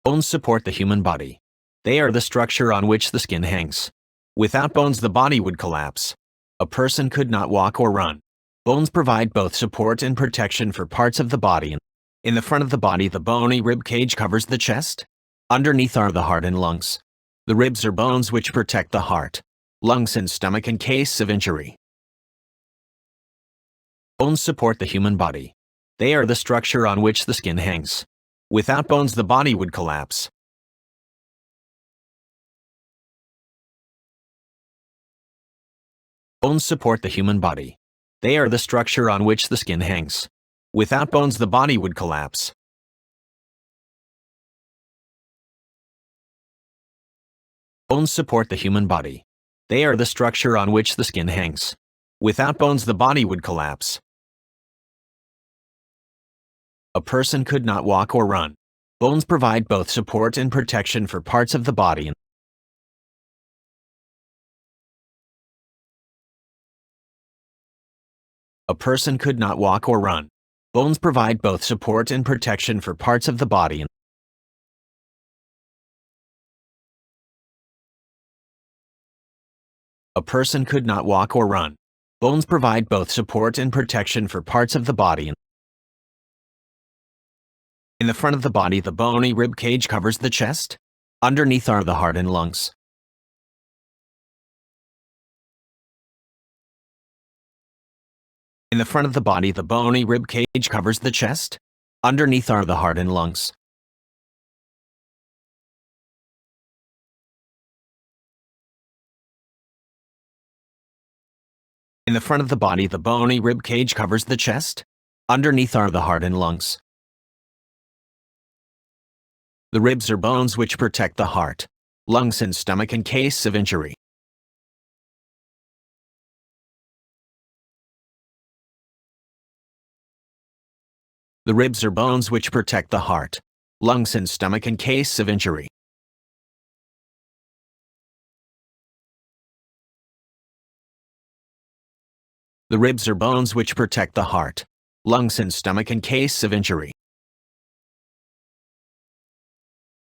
Bones support the human body. They are the structure on which the skin hangs. Without bones, the body would collapse. A person could not walk or run. Bones provide both support and protection for parts of the body. In the front of the body, the bony rib cage covers the chest. Underneath are the heart and lungs. The ribs are bones which protect the heart, lungs, and stomach in case of injury. Bones support the human body. They are the structure on which the skin hangs. Without bones, the body would collapse. Bones support the human body. They are the structure on which the skin hangs. Without bones, the body would collapse. Bones support the human body. They are the structure on which the skin hangs. Without bones, the body would collapse. A person could not walk or run. Bones provide both support and protection for parts of the body. A person could not walk or run. Bones provide both support and protection for parts of the body. A person could not walk or run. Bones provide both support and protection for parts of the body. In the front of the body, the bony rib cage covers the chest. Underneath are the heart and lungs. In the front of the body, the bony rib cage covers the chest. Underneath are the heart and lungs. In the front of the body, the bony rib cage covers the chest. Underneath are the heart and lungs. The ribs are bones which protect the heart, lungs, and stomach in case of injury. The ribs are bones which protect the heart, lungs, and stomach in case of injury. The ribs are bones which protect the heart, lungs, and stomach in case of injury.